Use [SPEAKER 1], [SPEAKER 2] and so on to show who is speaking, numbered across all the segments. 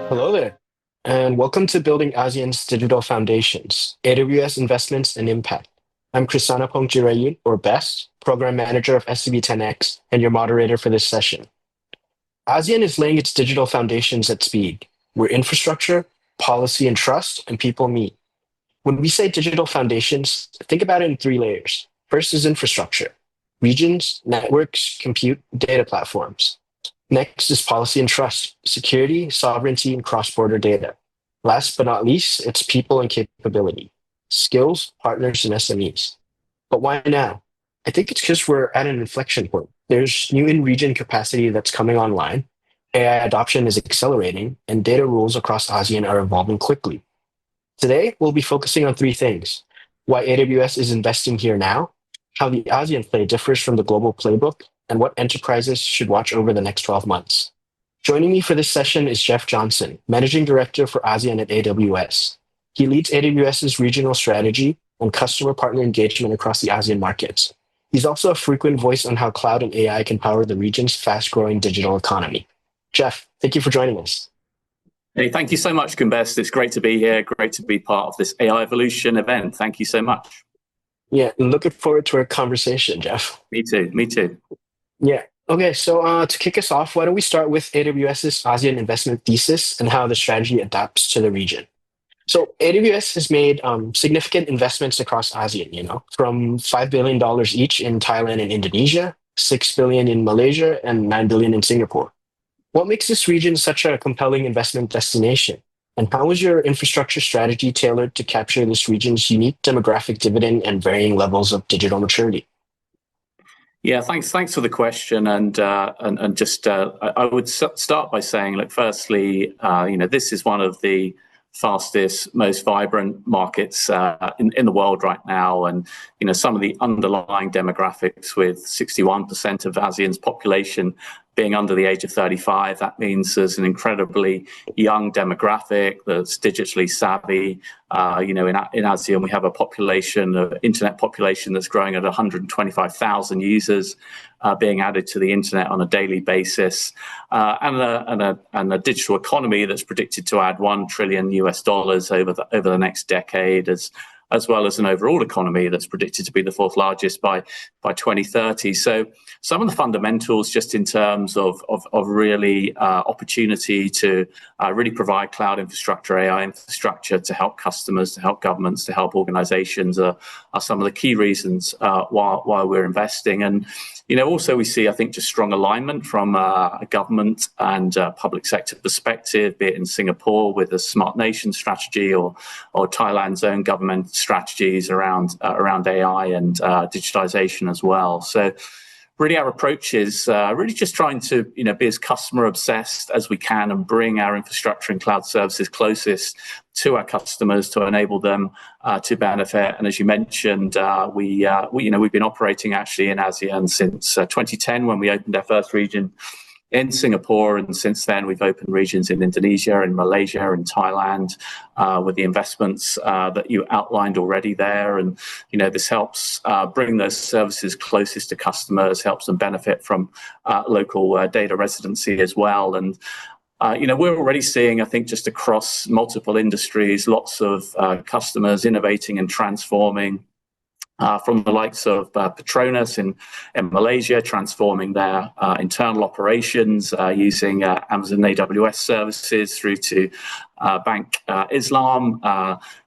[SPEAKER 1] Hello there, and welcome to Building ASEAN's Digital Foundations, AWS Investments and Impact. I'm Krisanapong Jirayoot, or BEST, Program Manager of SCB 10X, and your moderator for this session. ASEAN is laying its digital foundations at speed, where infrastructure, policy, and trust and people meet. When we say digital foundations, think about it in three layers. First is infrastructure, regions, networks, compute, data platforms. Next is policy and trust, security, sovereignty, and cross-border data. Last but not least, it's people and capability, skills, partners, and SMEs. But why now? I think it's because we're at an inflection point. There's new in-region capacity that's coming online, AI adoption is accelerating, and data rules across ASEAN are evolving quickly. Today, we'll be focusing on three things: why AWS is investing here now, how the ASEAN play differs from the global playbook, and what enterprises should watch over the next 12 months. Joining me for this session is Jeff Johnson, Managing Director for ASEAN at AWS. He leads AWS's regional strategy and customer partner engagement across the ASEAN markets. He's also a frequent voice on how cloud and AI can power the region's fast-growing digital economy. Jeff, thank you for joining us.
[SPEAKER 2] Hey, thank you so much, Gumbest. It's great to be here. Great to be part of this AI Evolution event. Thank you so much.
[SPEAKER 1] Yeah, and looking forward to our conversation, Jeff.
[SPEAKER 2] Me too. Me too.
[SPEAKER 1] Yeah. Okay, so to kick us off, why don't we start with AWS's ASEAN investment thesis and how the strategy adapts to the region? So AWS has made significant investments across ASEAN, from $5 billion each in Thailand and Indonesia, $6 billion in Malaysia, and $9 billion in Singapore. What makes this region such a compelling investment destination? And how is your infrastructure strategy tailored to capture this region's unique demographic dividend and varying levels of digital maturity?
[SPEAKER 2] Yeah, thanks for the question, and just I would start by saying, look, firstly, this is one of the fastest, most vibrant markets in the world right now, and some of the underlying demographics with 61% of ASEAN's population being under the age of 35. That means there's an incredibly young demographic that's digitally savvy. In ASEAN, we have a population, internet population that's growing at 125,000 users being added to the internet on a daily basis, and a digital economy that's predicted to add $1 trillion over the next decade, as well as an overall economy that's predicted to be the fourth largest by 2030. So some of the fundamentals, just in terms of really opportunity to really provide cloud infrastructure, AI infrastructure to help customers, to help governments, to help organizations are some of the key reasons why we're investing. And also we see, I think, just strong alignment from a government and public sector perspective, be it in Singapore with the Smart Nation strategy or Thailand's own government strategies around AI and digitization as well. So really our approach is really just trying to be as customer obsessed as we can and bring our infrastructure and cloud services closest to our customers to enable them to benefit. And as you mentioned, we've been operating actually in ASEAN since 2010, when we opened our first region in Singapore, and since then we've opened regions in Indonesia, in Malaysia, and Thailand, with the investments that you outlined already there. And this helps bring those services closest to customers, helps them benefit from local data residency as well. And we're already seeing, I think, just across multiple industries, lots of customers innovating and transforming. From the likes of Petronas in Malaysia, transforming their internal operations using Amazon AWS services, through to Bank Islam,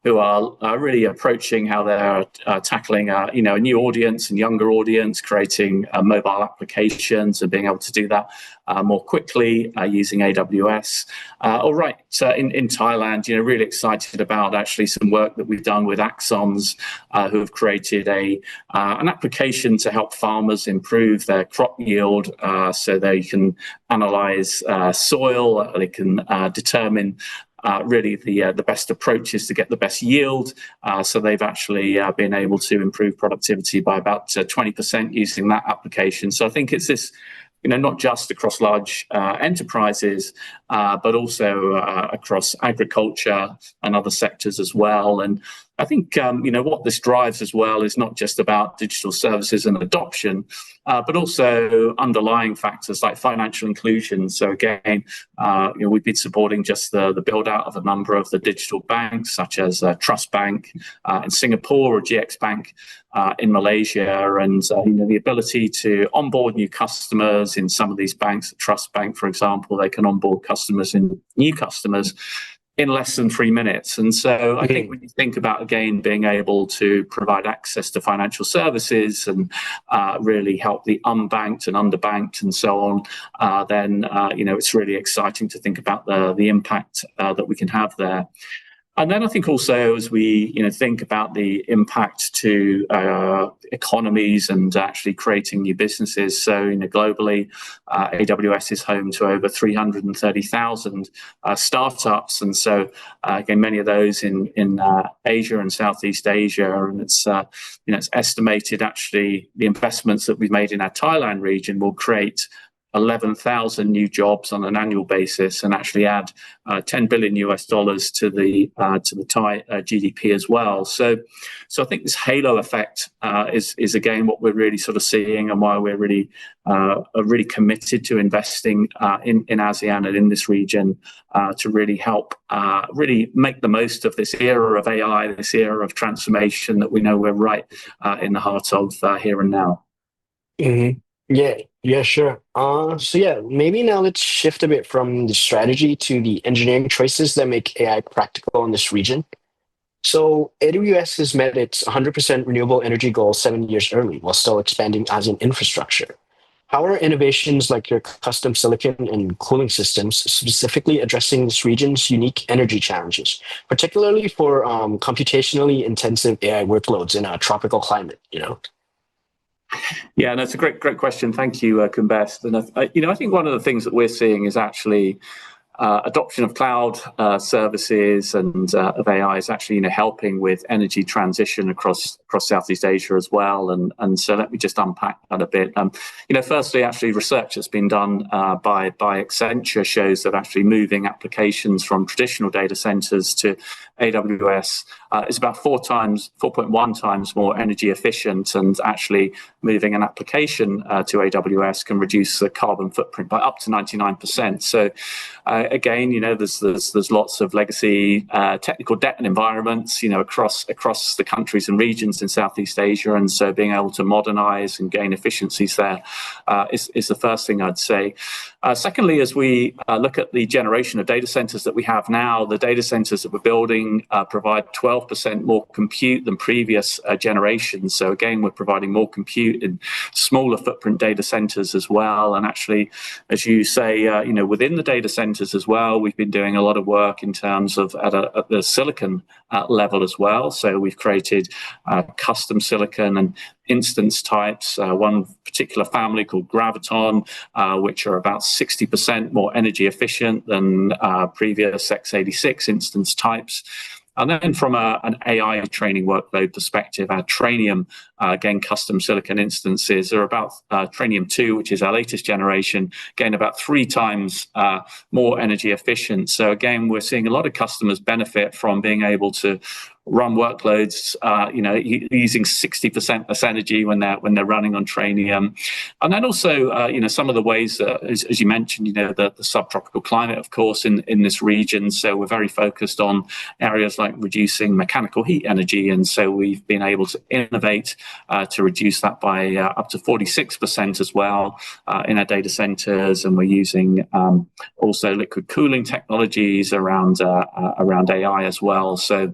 [SPEAKER 2] who are really approaching how they're tackling a new audience and younger audience, creating mobile applications and being able to do that more quickly using AWS. All right, so in Thailand, really excited about actually some work that we've done with Axons, who have created an application to help farmers improve their crop yield, so they can analyze soil, they can determine really the best approaches to get the best yield. So they've actually been able to improve productivity by about 20% using that application. So I think it's this, not just across large enterprises, but also across agriculture and other sectors as well. And I think what this drives as well is not just about digital services and adoption, but also underlying factors like financial inclusion. So again, we've been supporting just the build out of a number of the digital banks, such as Trust Bank in Singapore or GX Bank in Malaysia, and the ability to onboard new customers in some of these banks. Trust Bank, for example, they can onboard customers and new customers in less than 3 minutes. And so I think when you think about, again, being able to provide access to financial services and really help the unbanked and underbanked and so on, then it's really exciting to think about the impact that we can have there. And then I think also as we think about the impact to economies and actually creating new businesses. So globally, AWS is home to over 330,000 startups, and so again many of those in Asia and Southeast Asia. And it's estimated actually the investments that we've made in our Thailand region will create 11,000 new jobs on an annual basis, and actually add $10 billion to the Thai GDP as well. So I think this halo effect is again what we're really sort of seeing, and why we're really committed to investing in ASEAN and in this region to really help really make the most of this era of AI, this era of transformation that we know we're right in the heart of here and now.
[SPEAKER 1] Mm-hmm. Yeah, sure. Maybe now let's shift a bit from the strategy to the engineering choices that make AI practical in this region. So AWS has met its 100% renewable energy goal 7 years early, while still expanding ASEAN infrastructure. How are innovations like your custom silicon and cooling systems specifically addressing this region's unique energy challenges, particularly for computationally intensive AI workloads in a tropical climate?
[SPEAKER 2] Yeah, that's a great question. Thank you, Kumbest. And I think one of the things that we're seeing is actually adoption of cloud services and of AI is actually helping with energy transition across Southeast Asia as well. And so let me just unpack that a bit. Firstly, actually research that's been done by Accenture shows that actually moving applications from traditional data centers to AWS is about 4.1 times more energy efficient, and actually moving an application to AWS can reduce the carbon footprint by up to 99%. So again, there's lots of legacy technical debt and environments, across the countries and regions in Southeast Asia, and so being able to modernize and gain efficiencies there is the first thing I'd say. Secondly, as we look at the generation of data centers that we have now, the data centers that we're building provide 12% more compute than previous generations. So again, we're providing more compute in smaller footprint data centers as well. And actually, as you say, within the data centers as well, we've been doing a lot of work in terms of at the silicon level as well. So we've created custom silicon and instance types, one particular family called Graviton, which are about 60% more energy efficient than previous x86 instance types. And then from an AI training workload perspective, our Trainium, again, custom silicon instances are about Trainium 2, which is our latest generation, again, about 3 times more energy efficient. So again, we're seeing a lot of customers benefit from being able to run workloads, using 60% less energy when they're running on Trainium. And then also, some of the ways that, as you mentioned, the subtropical climate, of course, in this region. So we're very focused on areas like reducing mechanical heat energy. And so we've been able to innovate to reduce that by up to 46% as well in our data centers. And we're using also liquid cooling technologies around AI as well. So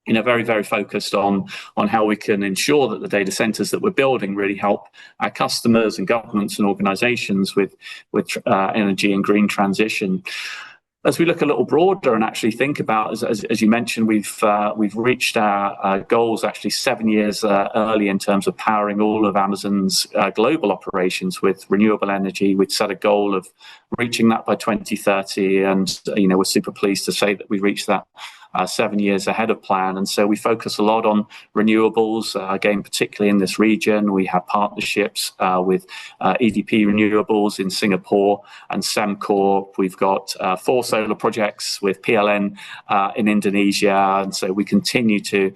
[SPEAKER 2] very, very focused on how we can ensure that the data centers that we're building really help our customers and governments and organizations with energy and green transition. As we look a little broader and actually think about, as you mentioned, we've reached our goals actually 7 years early in terms of powering all of Amazon's global operations with renewable energy. We'd set a goal of reaching that by 2030, and we're super pleased to say that we reached that 7 years ahead of plan. And so we focus a lot on renewables, again, particularly in this region. We have partnerships with EDP Renewables in Singapore and Semcor. We've got 4 solar projects with PLN in Indonesia. And so we continue to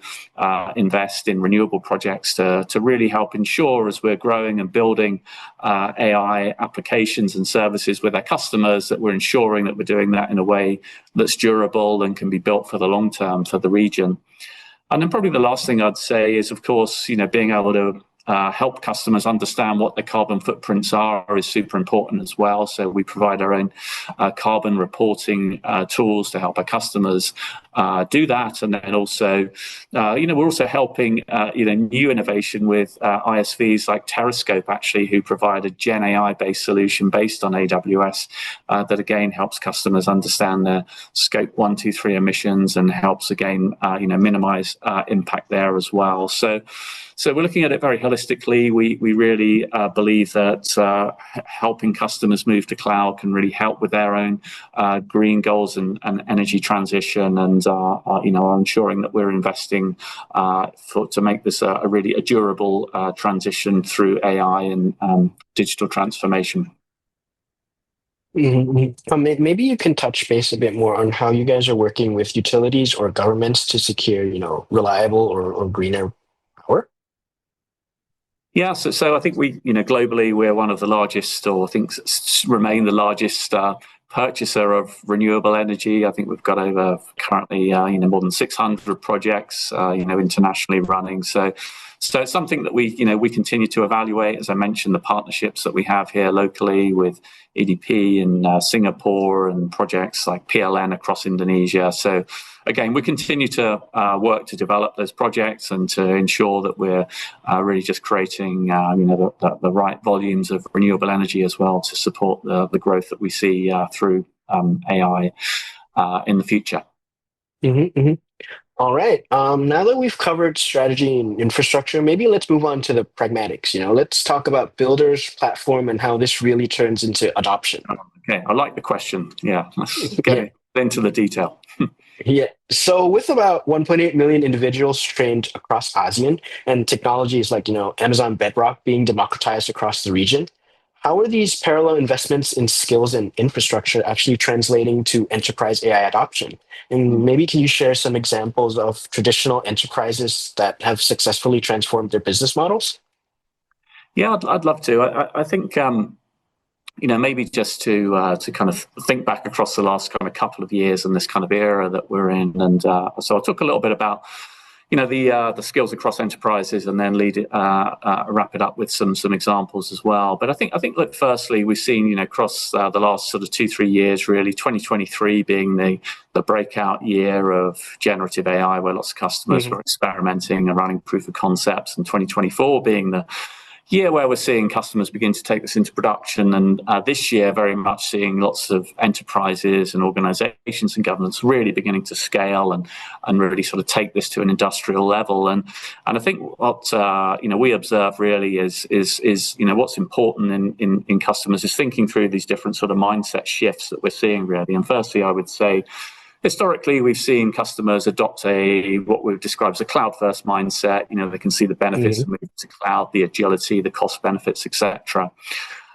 [SPEAKER 2] invest in renewable projects to really help ensure, as we're growing and building AI applications and services with our customers, that we're ensuring that we're doing that in a way that's durable and can be built for the long term for the region. And then probably the last thing I'd say is, of course, being able to help customers understand what their carbon footprints are is super important as well. So we provide our own carbon reporting tools to help our customers do that. And then also, we're also helping, new innovation with ISVs like Terrascope, actually, who provide a Gen AI-based solution based on AWS that, again, helps customers understand their scope 1, 2, 3 emissions and helps, again, minimize impact there as well. So we're looking at it very holistically. We really believe that helping customers move to cloud can really help with their own green goals and energy transition, and are ensuring that we're investing to make this a really durable transition through AI and digital transformation.
[SPEAKER 1] Mm-hmm. Maybe you can touch base a bit more on how you guys are working with utilities or governments to secure, reliable or greener power.
[SPEAKER 2] Yeah, so I think we, globally, we're one of the largest, or I think remain the largest purchaser of renewable energy. I think we've got over currently, more than 600 projects, internationally running. So it's something that we continue to evaluate. As I mentioned, the partnerships that we have here locally with EDP in Singapore and projects like PLN across Indonesia. So again, we continue to work to develop those projects and to ensure that we're really just creating, the right volumes of renewable energy as well to support the growth that we see through AI in the future.
[SPEAKER 1] Mm-hmm, mm-hmm. All right. Now that we've covered strategy and infrastructure, maybe let's move on to the pragmatics. Let's talk about builders, platform, and how this really turns into adoption.
[SPEAKER 2] Okay, I like the question. Yeah, let's get into the detail.
[SPEAKER 1] Yeah. So with about 1.8 million individuals trained across ASEAN and technologies like, Amazon Bedrock being democratized across the region, how are these parallel investments in skills and infrastructure actually translating to enterprise AI adoption? And maybe can you share some examples of traditional enterprises that have successfully transformed their business models?
[SPEAKER 2] Yeah, I'd love to. I think maybe just to kind of think back across the last kind of couple of years and this kind of era that we're in, and so I'll talk a little bit about the skills across enterprises, and then wrap it up with some examples as well. But I think look, firstly, we've seen across the last sort of 2-3 years, really 2023 being the breakout year of generative AI, where lots of customers were experimenting and running proof of concepts, and 2024 being the year where we're seeing customers begin to take this into production. And this year, very much seeing lots of enterprises and organizations and governments really beginning to scale and really sort of take this to an industrial level. And I think what we observe really is what's important in customers is thinking through these different sort of mindset shifts that we're seeing really. And firstly, I would say, historically, we've seen customers adopt what we've described as a cloud-first mindset. They can see the benefits of moving to cloud, the agility, the cost benefits, etc.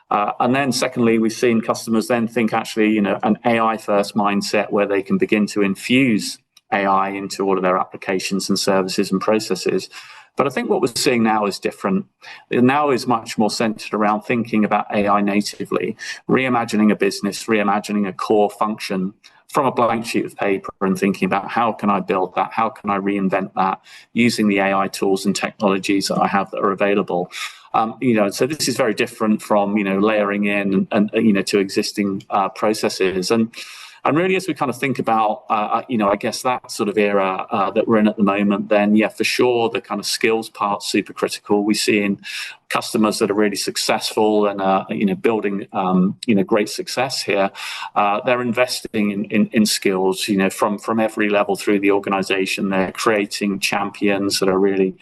[SPEAKER 2] And then secondly, we've seen customers then think actually, an AI-first mindset where they can begin to infuse AI into all of their applications and services and processes. But I think what we're seeing now is different. It now is much more centered around thinking about AI natively, reimagining a business, reimagining a core function from a blank sheet of paper and thinking about how can I build that? How can I reinvent that using the AI tools and technologies that I have that are available? So this is very different from, layering in and to existing processes. And really, as we kind of think about, I guess that sort of era that we're in at the moment, then, yeah, for sure, the kind of skills part's super critical. We see in customers that are really successful and, building, great success here. They're investing in skills, from every level through the organization. They're creating champions that are really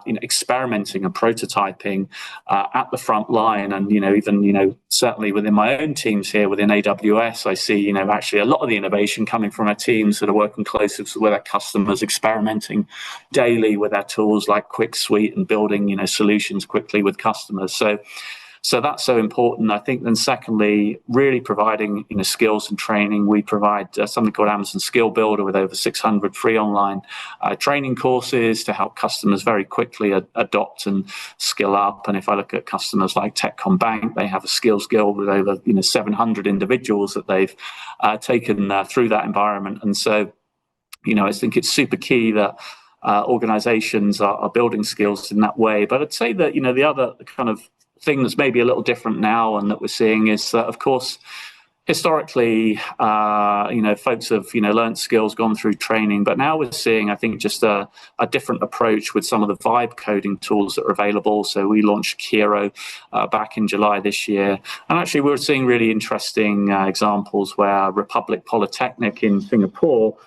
[SPEAKER 2] experimenting and prototyping at the front line. And, even, certainly within my own teams here within AWS, I see, actually a lot of the innovation coming from our teams that are working closely with our customers, experimenting daily with our tools like Quick Suite and building, solutions quickly with customers. So that's so important, I think. Then secondly, really providing skills and training. We provide something called Amazon Skill Builder with over 600 free online training courses to help customers very quickly adopt and skill up. And if I look at customers like Techcom Bank, they have a skills guild with over 700 individuals that they've taken through that environment. And so, I think it's super key that organizations are building skills in that way. But I'd say that the other kind of thing that's maybe a little different now and that we're seeing is that, of course, historically, folks have, learned skills, gone through training, but now we're seeing, I think, just a different approach with some of the vibe coding tools that are available. So we launched Kiro back in July this year. And actually, we're seeing really interesting examples where Republic Polytechnic in Singapore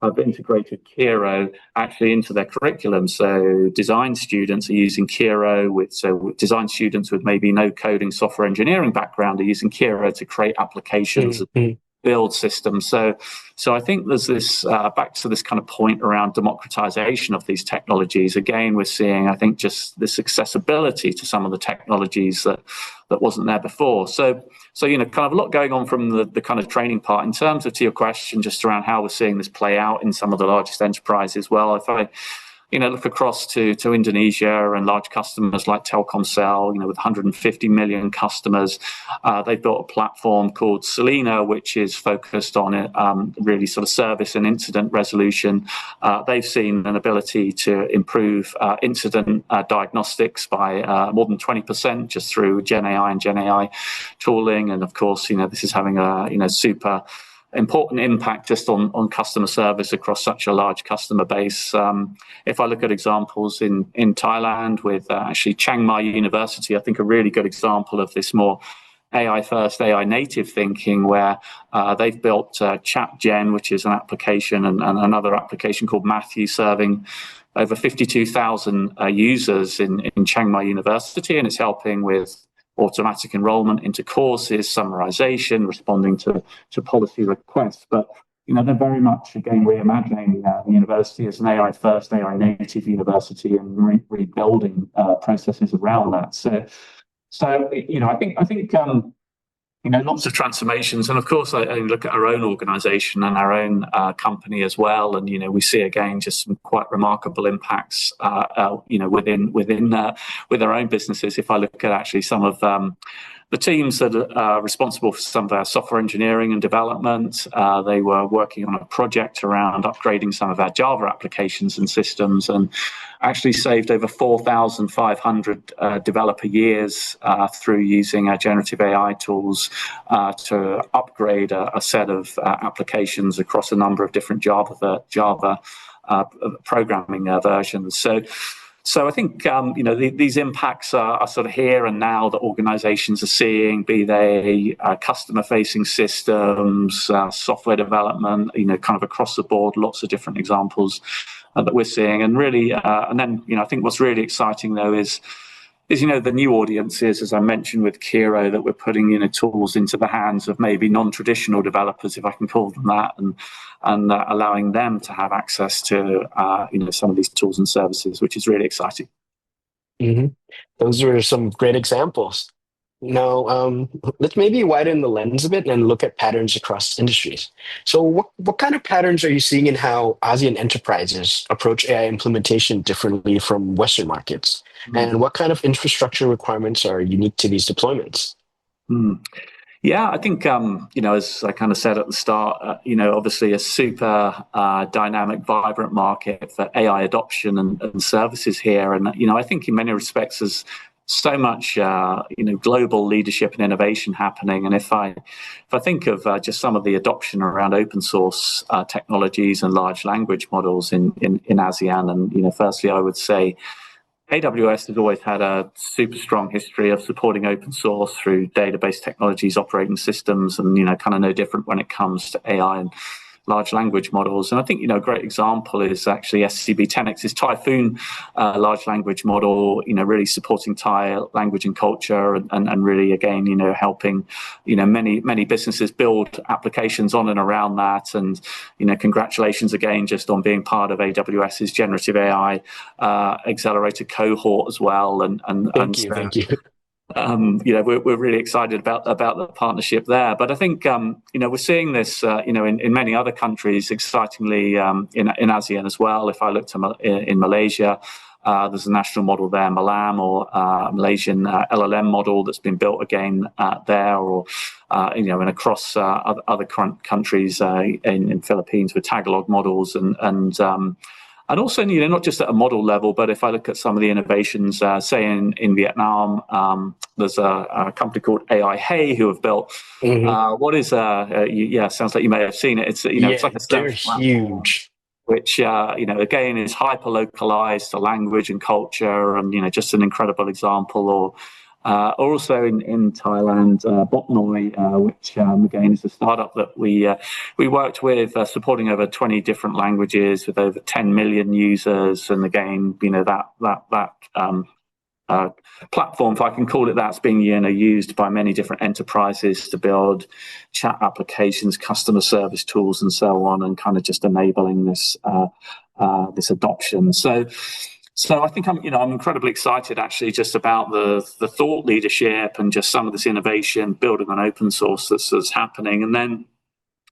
[SPEAKER 2] have integrated Kiro actually into their curriculum. So design students are using Kiro so design students with maybe no coding software engineering background are using Kiro to create applications, build systems. So I think there's this back to this kind of point around democratization of these technologies. Again, we're seeing, I think, just this accessibility to some of the technologies that wasn't there before. So kind of a lot going on from the kind of training part. In terms of, to your question, just around how we're seeing this play out in some of the largest enterprises. Well, if I look across to Indonesia and large customers like Telkomsel, with 150 million customers, they've built a platform called Selena, which is focused on really sort of service and incident resolution. They've seen an ability to improve incident diagnostics by more than 20% just through Gen AI and Gen AI tooling. And of course, this is having a super important impact just on customer service across such a large customer base. If I look at examples in Thailand with actually Chiang Mai University, I think a really good example of this more AI first, AI native thinking, where they've built ChatGen, which is an application, and another application called Matthew, serving over 52,000 users in Chiang Mai University, and it's helping with automatic enrollment into courses, summarization, responding to policy requests. But they're very much, again, reimagining the university as an AI first, AI native university and rebuilding processes around that. So I think lots of transformations. And of course, I look at our own organization and our own company as well. And, we see, again, just some quite remarkable impacts, with our own businesses. If I look at actually some of the teams that are responsible for some of our software engineering and development, they were working on a project around upgrading some of our Java applications and systems, and actually saved over 4,500 developer years through using our generative AI tools to upgrade a set of applications across a number of different Java programming versions. So I think these impacts are sort of here and now that organizations are seeing, be they customer-facing systems, software development, kind of across the board, lots of different examples that we're seeing. And really, and then, I think what's really exciting, though, is the new audiences, as I mentioned with Kiro, that we're putting tools into the hands of maybe non-traditional developers, if I can call them that, and allowing them to have access to some of these tools and services, which is really exciting.
[SPEAKER 1] Mm-hmm. Those are some great examples. Now, let's maybe widen the lens a bit and look at patterns across industries. So what kind of patterns are you seeing in how ASEAN enterprises approach AI implementation differently from Western markets? And what kind of infrastructure requirements are unique to these deployments?
[SPEAKER 2] Yeah, I think, as I kind of said at the start, obviously a super dynamic, vibrant market for AI adoption and services here. And, I think in many respects there's so much, global leadership and innovation happening. And if I think of just some of the adoption around open source technologies and large language models in ASEAN, and, firstly, I would say AWS has always had a super strong history of supporting open source through database technologies, operating systems, and, kind of no different when it comes to AI large language models. And I think, a great example is actually SCB 10x's Typhoon large language model, really supporting Thai language and culture and really, again, helping, many businesses build applications on and around that. And, congratulations again, just on being part of AWS's generative AI accelerated cohort as well.
[SPEAKER 1] Thank you.
[SPEAKER 2] We're really excited about the partnership there. But I think we're seeing this in many other countries, excitingly in ASEAN as well. If I look to in Malaysia, there's a national model there, Malam, or Malaysian LLM model that's been built again there, or and across other countries in Philippines with Tagalog models and also, not just at a model level, but if I look at some of the innovations, say in Vietnam, there's a company called AI Hey who have built what is sounds like you may have seen it. It's it's like a
[SPEAKER 1] they're
[SPEAKER 2] search platform,
[SPEAKER 1] huge.
[SPEAKER 2] which again is hyper localized to language and culture, and just an incredible example. Or also in Thailand, Botnoi, which again is a startup that we worked with, supporting over 20 different languages with over 10 million users. And again, that platform, if I can call it that, is being used by many different enterprises to build chat applications, customer service tools, and so on, and kind of just enabling this adoption. So I think I'm incredibly excited actually just about the thought leadership and just some of this innovation building on open source that's happening. And then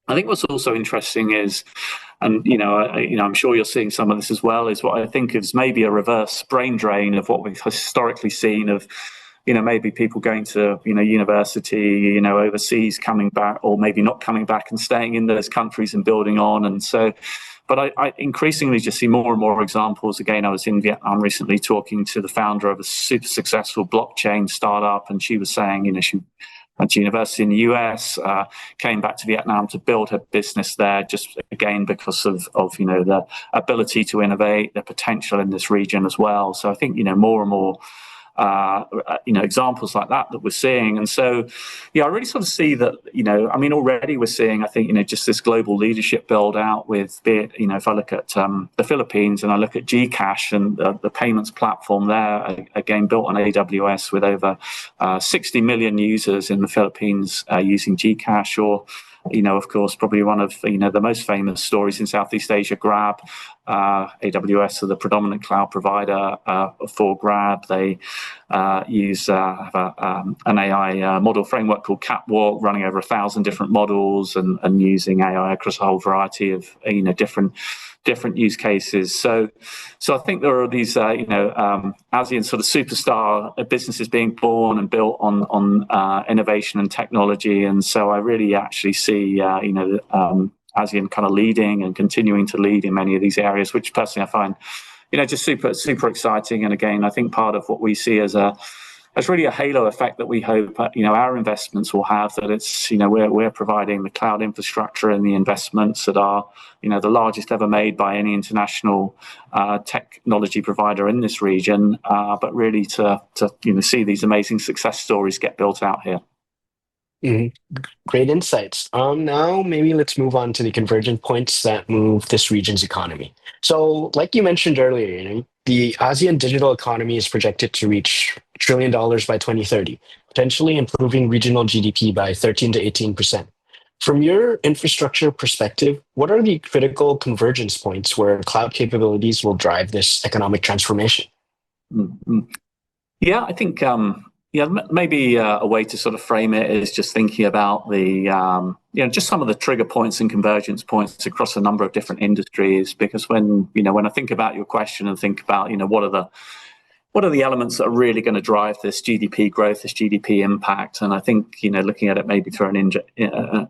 [SPEAKER 2] I think what's also interesting is, and I'm sure you're seeing some of this as well, is what I think is maybe a reverse brain drain of what we've historically seen of maybe people going to university overseas, coming back, or maybe not coming back and staying in those countries and building on. And so. But I increasingly just see more and more examples. Again, I was in Vietnam recently talking to the founder of a super successful blockchain startup, and she was saying, she went to university in the US, came back to Vietnam to build her business there, just again because of the ability to innovate, the potential in this region as well. So I think more and more examples like that we're seeing. And so I really sort of see that already we're seeing, I think just this global leadership build out with if I look at the Philippines and I look at Gcash and the payments platform there, again built on AWS with over 60 million users in the Philippines using Gcash. Or of course, probably one of the most famous stories in Southeast Asia, Grab. AWS are the predominant cloud provider for Grab. They use have an AI model framework called Catwalk, running over 1,000 different models and using AI across a whole variety of different use cases. So I think there are these ASEAN sort of superstar businesses being born and built on innovation and technology. And so I really actually see ASEAN kind of leading and continuing to lead in many of these areas, which personally I find just super exciting. And again, I think part of what we see as really a halo effect that we hope our investments will have, that it's we're providing the cloud infrastructure and the investments that are the largest ever made by any international technology provider in this region, but really to see these amazing success stories get built out here.
[SPEAKER 1] Mm-hmm. Great insights. Now maybe let's move on to the convergent points that move this region's economy. So, like you mentioned earlier, the ASEAN digital economy is projected to reach $1 trillion by 2030, potentially improving regional GDP by 13 to 18%. From your infrastructure perspective, what are the critical convergence points where cloud capabilities will drive this economic transformation?
[SPEAKER 2] Mm-hmm. Yeah, I think maybe a way to sort of frame it is just thinking about the just some of the trigger points and convergence points across a number of different industries. Because when I think about your question and think about what are the elements that are really going to drive this GDP growth, this GDP impact, and I think looking at it maybe through an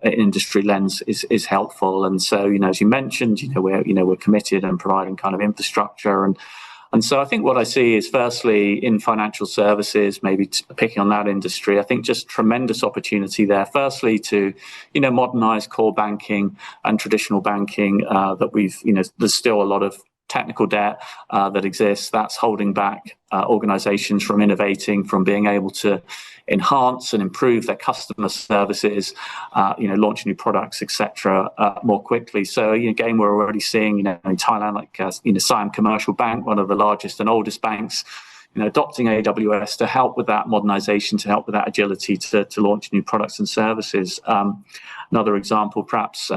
[SPEAKER 2] industry lens is helpful. And so as you mentioned, we're committed and providing kind of infrastructure and so I think what I see is, firstly, in financial services, maybe picking on that industry, I think just tremendous opportunity there. Firstly, to modernize core banking and traditional banking that there's still a lot of technical debt that exists. That's holding back organizations from innovating, from being able to enhance and improve their customer services, launch new products, etc., more quickly. So again, we're already seeing, in Thailand, like Siam Commercial Bank, one of the largest and oldest banks, adopting AWS to help with that modernization, to help with that agility to launch new products and services. Another example, perhaps,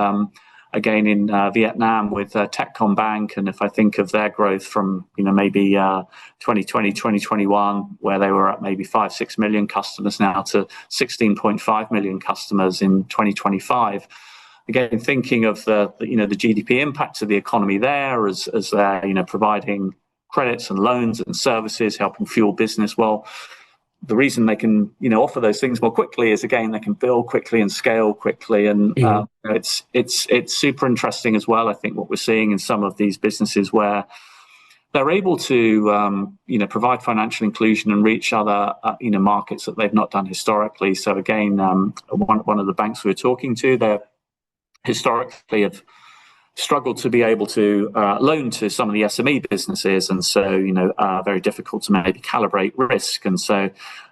[SPEAKER 2] again, in Vietnam with Techcom Bank. And if I think of their growth from, maybe 2020, 2021, where they were at maybe 5-6 million customers now to 16.5 million customers in 2025. Again, thinking of the GDP impact of the economy there as they're, providing credits and loans and services, helping fuel business. Well, the reason they can, offer those things more quickly is, again, they can build quickly and scale quickly. And it's super interesting as well, I think, what we're seeing in some of these businesses where they're able to, provide financial inclusion and reach other, markets that they've not done historically. So again, one of the banks we were talking to, they historically have struggled to be able to loan to some of the SME businesses, and so very difficult to maybe calibrate risk. And so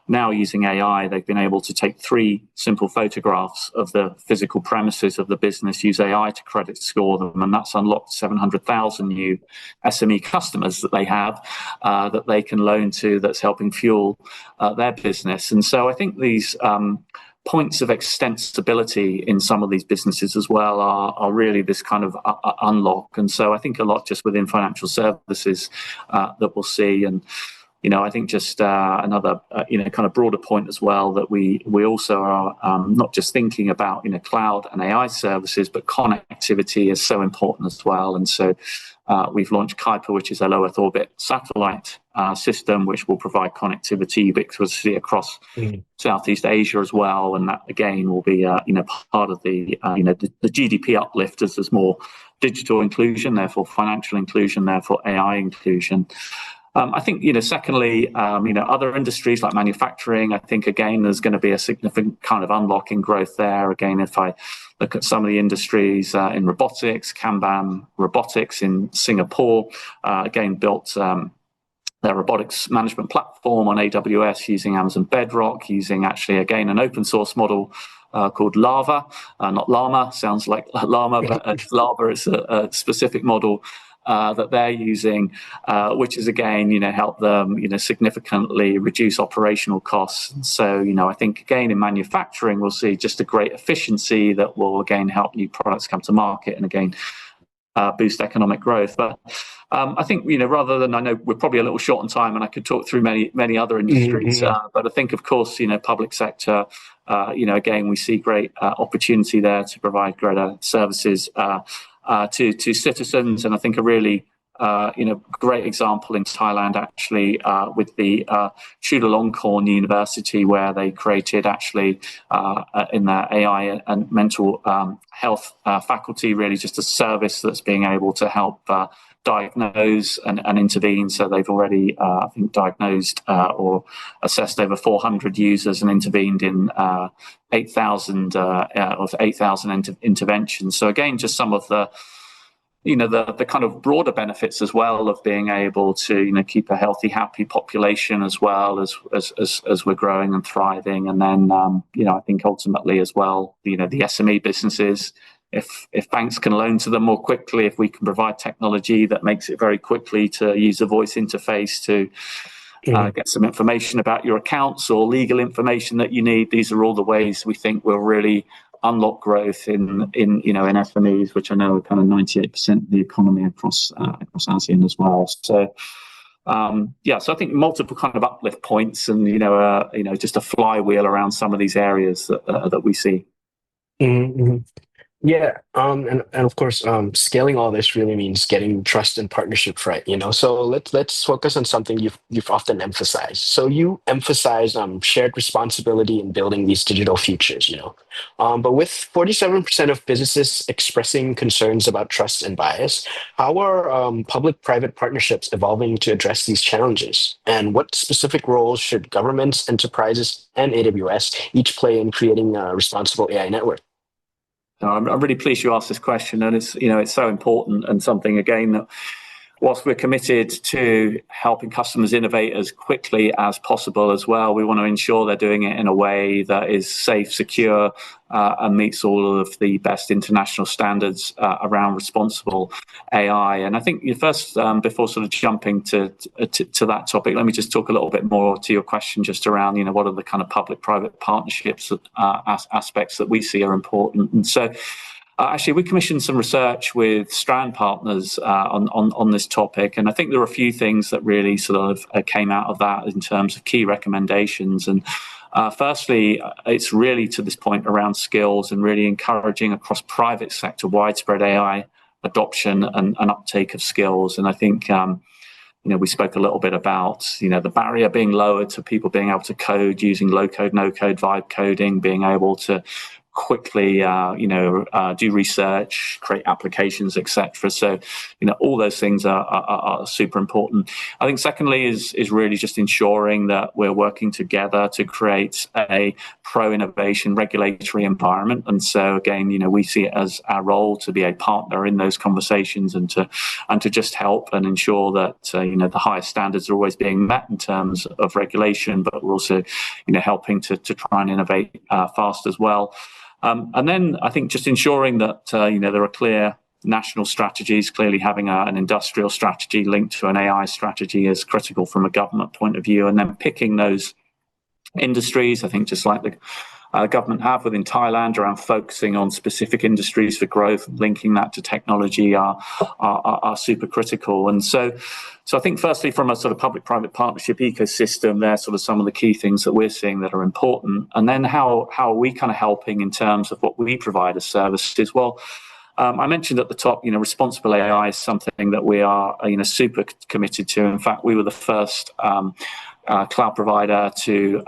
[SPEAKER 2] now, using AI, they've been able to take 3 simple photographs of the physical premises of the business, use AI to credit score them, and that's unlocked 700,000 new SME customers that they have that they can loan to, that's helping fuel their business. And so I think these points of extensibility in some of these businesses as well are really this kind of unlock. And so I think a lot just within financial services that we'll see. And I think just another kind of broader point as well, that we also are not just thinking about cloud and AI services, but connectivity is so important as well. And so we've launched Kuiper, which is a low Earth orbit satellite system, which will provide connectivity ubiquitously across Southeast Asia as well. And that, again, will be part of the the GDP uplift as there's more digital inclusion, therefore financial inclusion, therefore AI inclusion. I think, secondly, other industries like manufacturing, I think, again, there's going to be a significant kind of unlocking growth there. Again, if I look at some of the industries in robotics, Kanban Robotics in Singapore, again, built their robotics management platform on AWS using Amazon Bedrock, using actually, again, an open source model called Lava, not Llama, sounds like Llama, but Lava is a specific model that they're using, which is, again, help them, significantly reduce operational costs. And so, I think, again, in manufacturing, we'll see just a great efficiency that will, again, help new products come to market and, again, boost economic growth. But I think, rather than, I know we're probably a little short on time and I could talk through many other industries, but I think, of course, public sector, again, we see great opportunity there to provide greater services to citizens. And I think a really great example in Thailand, actually, with the Chulalongkorn University, where they created, actually, in their AI and mental health faculty, really just a service that's being able to help diagnose and intervene. So they've already, I think, diagnosed or assessed over 400 users and intervened in 8,000 interventions. So again, just some of the the kind of broader benefits as well of being able to keep a healthy, happy population as well as we're growing and thriving. And then I think ultimately as well, the SME businesses, if banks can loan to them more quickly, if we can provide technology that makes it very quickly to use a voice interface to get some information about your accounts or legal information that you need, these are all the ways we think we'll really unlock growth in SMEs, which I know are kind of 98% of the economy across ASEAN as well. So so I think multiple kind of uplift points, and just a flywheel around some of these areas that we see.
[SPEAKER 1] Mm-hmm. Yeah, and of course, scaling all this really means getting trust and partnership right. So let's focus on something you've often emphasized. So you emphasize shared responsibility in building these digital futures. But with 47% of businesses expressing concerns about trust and bias, how are public-private partnerships evolving to address these challenges? And what specific roles should governments, enterprises, and AWS each play in creating a responsible AI network?
[SPEAKER 2] I'm really pleased you asked this question, and it's so important, and something, again, that whilst we're committed to helping customers innovate as quickly as possible as well, we want to ensure they're doing it in a way that is safe, secure, and meets all of the best international standards around responsible AI. And I think first, before sort of jumping to that topic, let me just talk a little bit more to your question just around, what are the kind of public-private partnerships aspects that we see are important. And so actually, we commissioned some research with Strand partners on this topic, and I think there are a few things that really sort of came out of that in terms of key recommendations. And firstly, it's really to this point around skills and really encouraging across private sector widespread AI adoption and uptake of skills. And I think we spoke a little bit about the barrier being lowered to people being able to code using low code, no code, vibe coding, being able to quickly do research, create applications, etc. So all those things are super important. I think secondly is really just ensuring that we're working together to create a pro-innovation regulatory environment. And so again, we see it as our role to be a partner in those conversations and to just help and ensure that the highest standards are always being met in terms of regulation, but we're also helping to try and innovate fast as well. And then I think just ensuring that there are clear national strategies. Clearly having an industrial strategy linked to an AI strategy is critical from a government point of view, and then picking those industries, I think just like the government have within Thailand around focusing on specific industries for growth, linking that to technology are super critical. And so I think firstly from a sort of public-private partnership ecosystem, they're sort of some of the key things that we're seeing that are important. And then how are we kind of helping in terms of what we provide as services? Well, I mentioned at the top, responsible AI is something that we are, super committed to. In fact, we were the first cloud provider to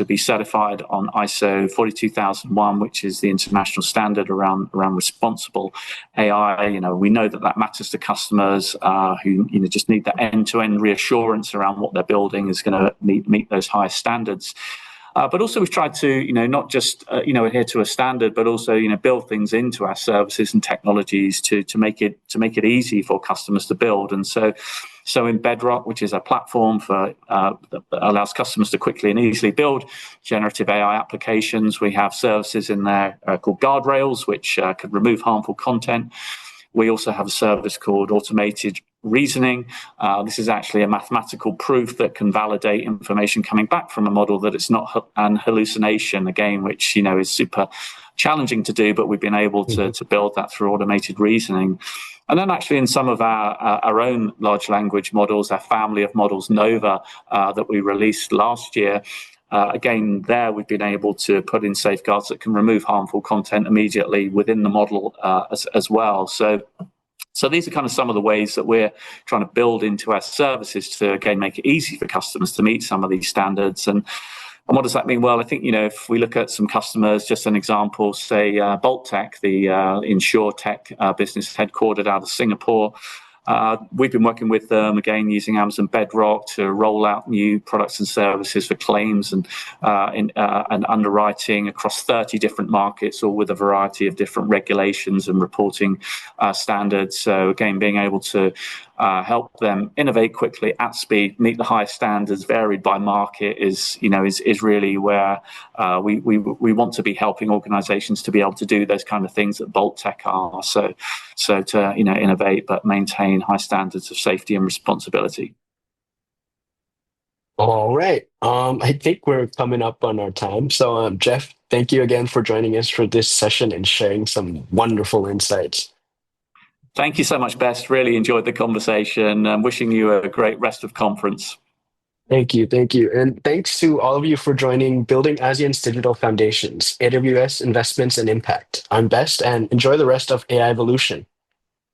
[SPEAKER 2] be certified on ISO 42001, which is the international standard around responsible AI. We know that matters to customers who just need that end-to-end reassurance around what they're building is going to meet those high standards. But also we've tried to, not just, adhere to a standard, but also, build things into our services and technologies to make it easy for customers to build. And so in Bedrock, which is a platform that allows customers to quickly and easily build generative AI applications, we have services in there called guardrails, which could remove harmful content. We also have a service called automated reasoning. This is actually a mathematical proof that can validate information coming back from a model that it's not an hallucination, again, which is super challenging to do, but we've been able to build that through automated reasoning. And then actually in some of our own large language models, our family of models, Nova, that we released last year, again, there we've been able to put in safeguards that can remove harmful content immediately within the model as well. So these are kind of some of the ways that we're trying to build into our services to, again, make it easy for customers to meet some of these standards. And what does that mean? Well, I think, if we look at some customers, just an example, say Bolt Tech, the InsurTech business headquartered out of Singapore. We've been working with them, again, using Amazon Bedrock to roll out new products and services for claims and underwriting across 30 different markets, all with a variety of different regulations and reporting standards. So again, being able to help them innovate quickly at speed, meet the highest standards, varied by market, is really where we want to be helping organizations to be able to do those kind of things that Bolt Tech are. So to innovate but maintain high standards of safety and responsibility.
[SPEAKER 1] All right. I think we're coming up on our time. So, Jeff, thank you again for joining us for this session and sharing some wonderful insights.
[SPEAKER 2] Thank you so much, Best. Really enjoyed the conversation. I'm wishing you a great rest of conference.
[SPEAKER 1] Thank you. And thanks to all of you for joining Building ASEAN's Digital Foundations, AWS Investments and Impact. I'm Best, and enjoy the rest of AI Evolution.